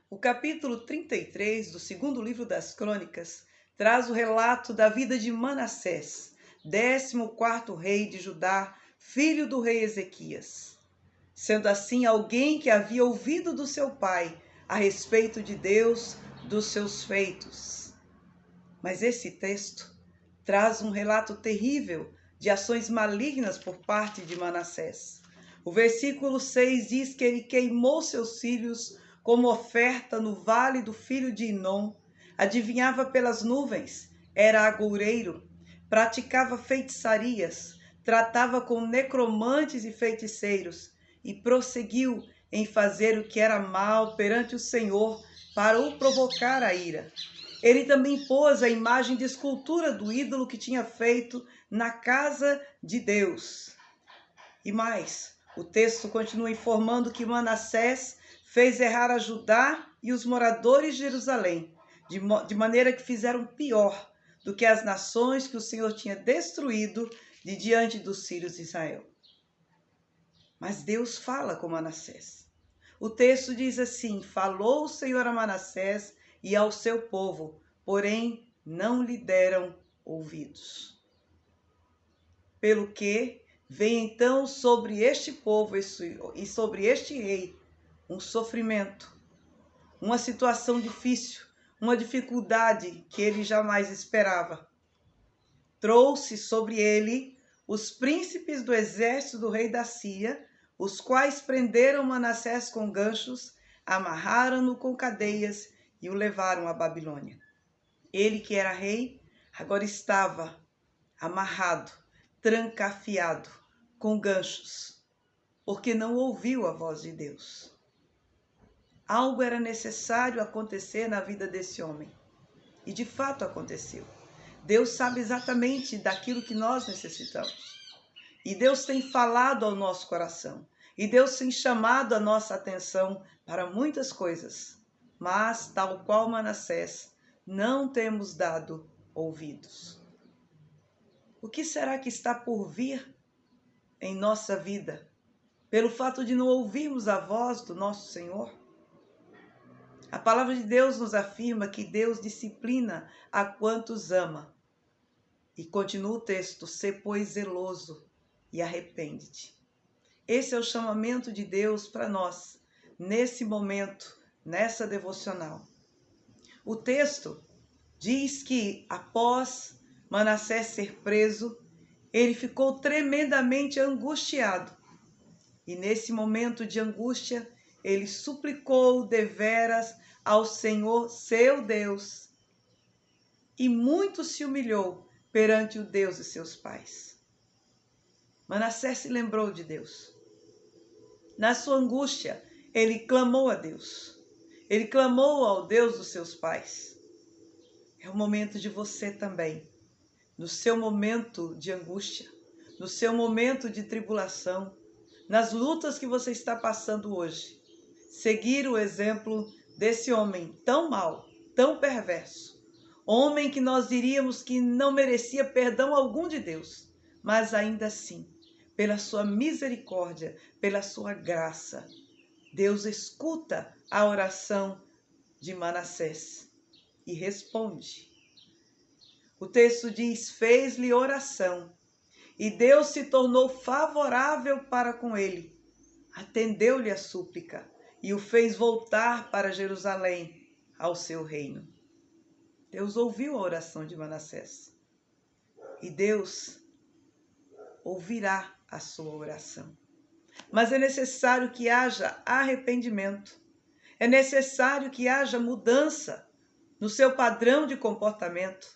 O capítulo 33 do segundo livro das Crônicas traz o relato da vida de Manassés, 14º rei de Judá, filho do rei Ezequias. Sendo assim alguém que havia ouvido do seu pai a respeito de Deus, dos seus feitos. Mas esse texto traz um relato terrível de ações malignas por parte de Manassés. O versículo 6 diz que ele queimou seus filhos como oferta no vale do filho de Inom, adivinhava pelas nuvens, era agoureiro, praticava feitiçarias, tratava com necromantes e feiticeiros e prosseguiu em fazer o que era mal perante o Senhor para o provocar a ira. Ele também pôs a imagem de escultura do ídolo que tinha feito na casa de Deus. E mais, o texto continua informando que Manassés fez errar a Judá e os moradores de Jerusalém, de maneira que fizeram pior do que as nações que o Senhor tinha destruído de diante dos filhos de Israel. Mas Deus fala com Manassés. O texto diz assim: falou o Senhor a Manassés e ao seu povo, porém não lhe deram ouvidos. Pelo que vem então sobre este povo e sobre este rei um sofrimento, uma situação difícil, uma dificuldade que ele jamais esperava. Trouxe sobre ele os príncipes do exército do rei da Síria, os quais prenderam Manassés com ganchos, amarraram-no com cadeias e o levaram à Babilônia. Ele, que era rei, agora estava amarrado, trancafiado, com ganchos, porque não ouviu a voz de Deus. Algo era necessário acontecer na vida desse homem. E de fato aconteceu. Deus sabe exatamente daquilo que nós necessitamos. E Deus tem falado ao nosso coração. E Deus tem chamado a nossa atenção para muitas coisas. Mas, tal qual Manassés, não temos dado ouvidos. O que será que está por vir em nossa vida, pelo fato de não ouvirmos a voz do nosso Senhor? A palavra de Deus nos afirma que Deus disciplina a quantos ama. E continua o texto: sê, pois, zeloso e arrepende-te. Esse é o chamamento de Deus para nós, nesse momento, nessa devocional. O texto diz que, após Manassés ser preso, ele ficou tremendamente angustiado. E nesse momento de angústia, ele suplicou deveras ao Senhor, seu Deus, e muito se humilhou perante o Deus de seus pais. Manassés se lembrou de Deus. Na sua angústia, ele clamou a Deus. Ele clamou ao Deus dos seus pais. É o momento de você também, no seu momento de angústia, no seu momento de tribulação, nas lutas que você está passando hoje, seguir o exemplo desse homem tão mau, tão perverso, homem que nós diríamos que não merecia perdão algum de Deus, mas ainda assim, pela sua misericórdia, pela sua graça, Deus escuta a oração de Manassés e responde. O texto diz: fez-lhe oração, e Deus se tornou favorável para com ele, atendeu-lhe a súplica e o fez voltar para Jerusalém, ao seu reino. Deus ouviu a oração de Manassés e Deus ouvirá a sua oração. Mas é necessário que haja arrependimento, é necessário que haja mudança no seu padrão de comportamento,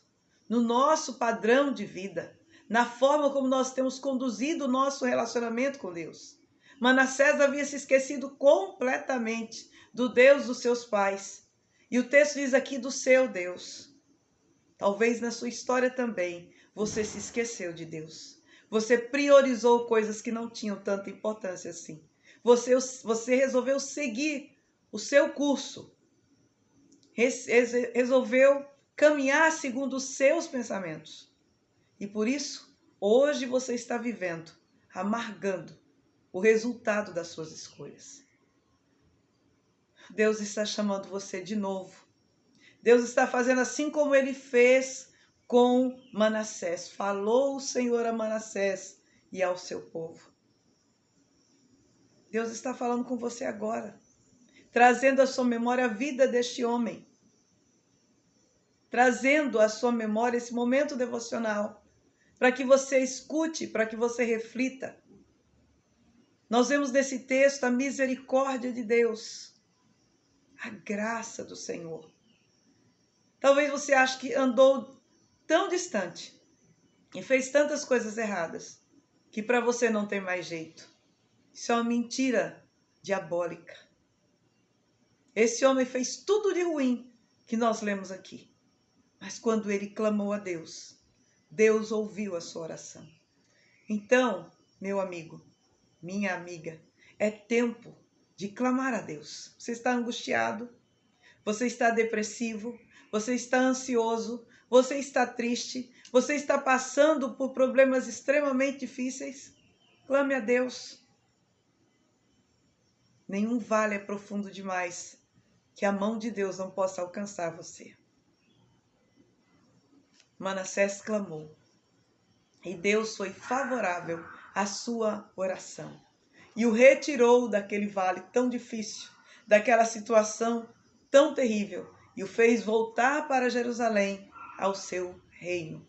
no nosso padrão de vida, na forma como nós temos conduzido o nosso relacionamento com Deus. Manassés havia se esquecido completamente do Deus dos seus pais. E o texto diz aqui do seu Deus. Talvez na sua história também você se esqueceu de Deus. Você priorizou coisas que não tinham tanta importância assim. Você resolveu seguir o seu curso. Resolveu caminhar segundo os seus pensamentos. E por isso, hoje você está vivendo, amargando o resultado das suas escolhas. Deus está chamando você de novo. Deus está fazendo assim como ele fez com Manassés. Falou o Senhor a Manassés e ao seu povo. Deus está falando com você agora, trazendo à sua memória a vida deste homem, trazendo à sua memória esse momento devocional, para que você escute, para que você reflita. Nós vemos nesse texto a misericórdia de Deus, a graça do Senhor. Talvez você ache que andou tão distante e fez tantas coisas erradas que para você não tem mais jeito. Isso é uma mentira diabólica. Esse homem fez tudo de ruim que nós lemos aqui. Mas quando ele clamou a Deus, Deus ouviu a sua oração. Então, meu amigo, minha amiga, é tempo de clamar a Deus. Você está angustiado? Você está depressivo? Você está ansioso? Você está triste? Você está passando por problemas extremamente difíceis? Clame a Deus. Nenhum vale é profundo demais que a mão de Deus não possa alcançar você. Manassés clamou e Deus foi favorável à sua oração e o retirou daquele vale tão difícil, daquela situação tão terrível, e o fez voltar para Jerusalém, ao seu reino.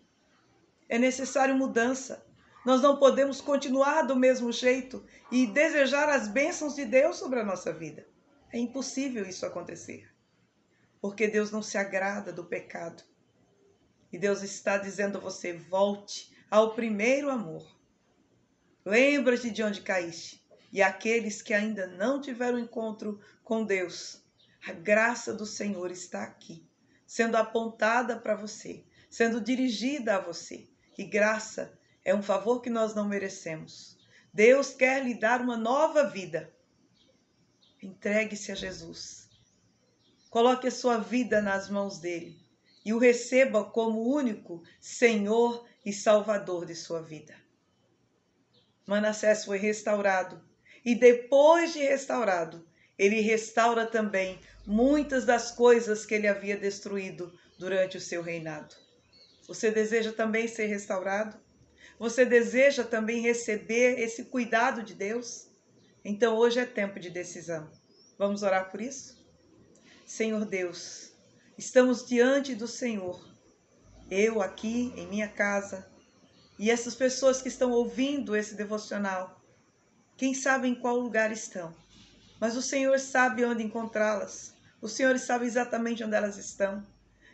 É necessário mudança. Nós não podemos continuar do mesmo jeito e desejar as bênçãos de Deus sobre a nossa vida. É impossível isso acontecer, porque Deus não se agrada do pecado. E Deus está dizendo a você: volte ao primeiro amor. Lembra-te de onde caíste. E aqueles que ainda não tiveram encontro com Deus, a graça do Senhor está aqui, sendo apontada para você, sendo dirigida a você. E graça é um favor que nós não merecemos. Deus quer lhe dar uma nova vida. Entregue-se a Jesus. Coloque a sua vida nas mãos dele e o receba como único Senhor e Salvador de sua vida. Manassés foi restaurado e depois de restaurado, ele restaura também muitas das coisas que ele havia destruído durante o seu reinado. Você deseja também ser restaurado? Você deseja também receber esse cuidado de Deus? Então hoje é tempo de decisão. Vamos orar por isso? Senhor Deus, estamos diante do Senhor, eu aqui em minha casa e essas pessoas que estão ouvindo esse devocional, quem sabe em qual lugar estão, mas o Senhor sabe onde encontrá-las, o Senhor sabe exatamente onde elas estão.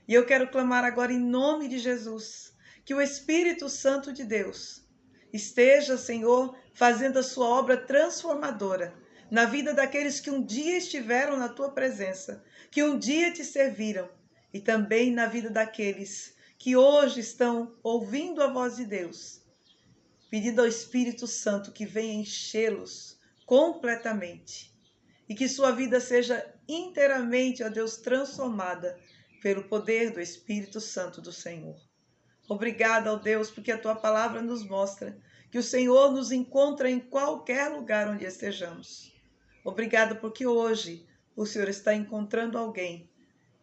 E eu quero clamar agora em nome de Jesus, que o Espírito Santo de Deus esteja, Senhor, fazendo a sua obra transformadora na vida daqueles que um dia estiveram na tua presença, que um dia te serviram, e também na vida daqueles que hoje estão ouvindo a voz de Deus, pedindo ao Espírito Santo que venha enchê-los completamente e que sua vida seja inteiramente, ó Deus, transformada pelo poder do Espírito Santo do Senhor. Obrigada, ó Deus, porque a tua palavra nos mostra que o Senhor nos encontra em qualquer lugar onde estejamos. Obrigada porque hoje o Senhor está encontrando alguém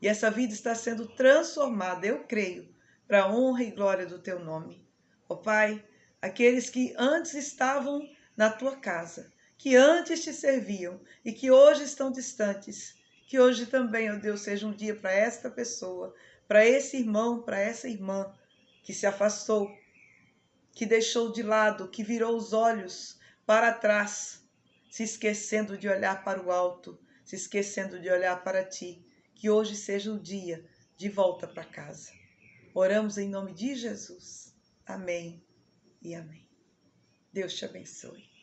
e essa vida está sendo transformada, eu creio, para a honra e glória do teu nome. Ó Pai, aqueles que antes estavam na tua casa, que antes te serviam e que hoje estão distantes, que hoje também, ó Deus, seja um dia para esta pessoa, para esse irmão, para essa irmã que se afastou, que deixou de lado, que virou os olhos para trás, se esquecendo de olhar para o alto, se esquecendo de olhar para ti, que hoje seja o dia de volta para casa. Oramos em nome de Jesus. Amém e amém. Deus te abençoe.